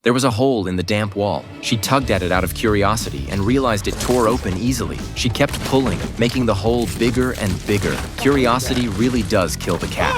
There was a hole in the damp wall. She tugged at it out of curiosity and realized it tore open easily. She kept pulling, making the hole bigger and bigger. Curiosity really does kill the cat.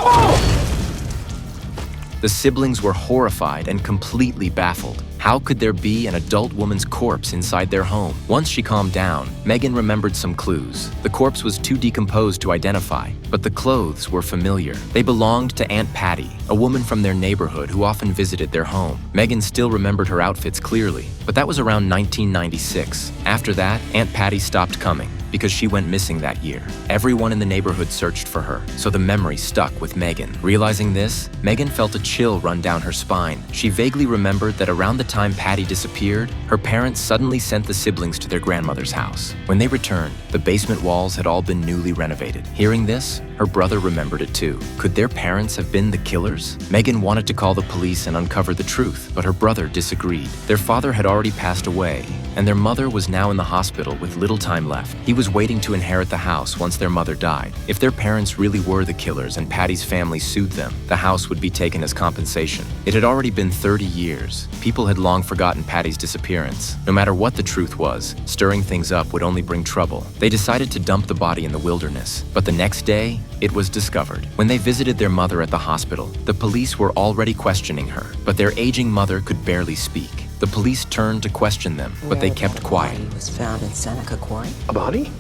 The siblings were horrified and completely baffled. How could there be an adult woman's corpse inside their home? Once she calmed down, Megan remembered some clues. The corpse was too decomposed to identify, but the clothes were familiar. They belonged to Aunt Patty, a woman from their neighborhood who often visited their home. Megan still remembered her outfits clearly, but that was around 1996. After that, Aunt Patty stopped coming because she went missing that year. Everyone in the neighborhood searched for her, so the memory stuck with Megan. Realizing this, Megan felt a chill run down her spine. She vaguely remembered that around the time Patty disappeared, her parents suddenly sent the siblings to their grandmother's house. When they returned, the basement walls had all been newly renovated. Hearing this, her brother remembered it too. Could their parents have been the killers? Megan wanted to call the police and uncover the truth, but her brother disagreed. Their father had already passed away, and their mother was now in the hospital with little time left. He was waiting to inherit the house once their mother died. If their parents really were the killers and Patty's family sued them, the house would be taken as compensation. It had already been 30 years. People had long forgotten Patty's disappearance. No matter what the truth was, stirring things up would only bring trouble. They decided to dump the body in the wilderness, but the next day, it was discovered. When they visited their mother at the hospital, the police were already questioning her, but their aging mother could barely speak. The police turned to question them, but they kept quiet. A body was found in Seneca Quarry. A body?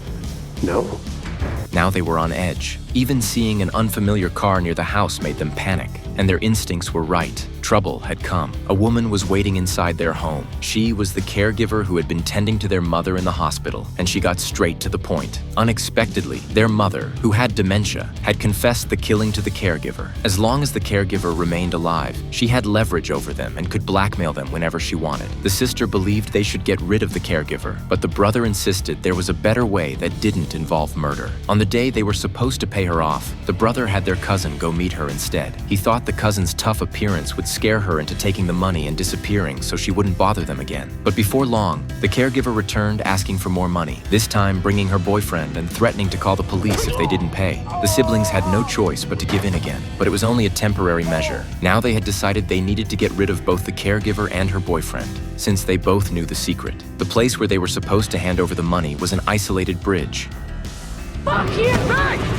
No. Now they were on edge. Even seeing an unfamiliar car near the house made them panic, and their instincts were right. Trouble had come. A woman was waiting inside their home. She was the caregiver who had been tending to their mother in the hospital, and she got straight to the point. Unexpectedly, their mother, who had dementia, had confessed the killing to the caregiver. As long as the caregiver remained alive, she had leverage over them and could blackmail them whenever she wanted. The sister believed they should get rid of the caregiver, but the brother insisted there was a better way that didn't involve murder. On the day they were supposed to pay her off, the brother had their cousin go meet her instead. He thought the cousin's tough appearance would scare her into taking the money and disappearing so she wouldn't bother them again. But before long, the caregiver returned asking for more money, this time bringing her boyfriend and threatening to call the police if they didn't pay. The siblings had no choice but to give in again, but it was only a temporary measure. Now they had decided they needed to get rid of both the caregiver and her boyfriend, since they both knew the secret. The place where they were supposed to hand over the money was an isolated bridge. Fuck you, back!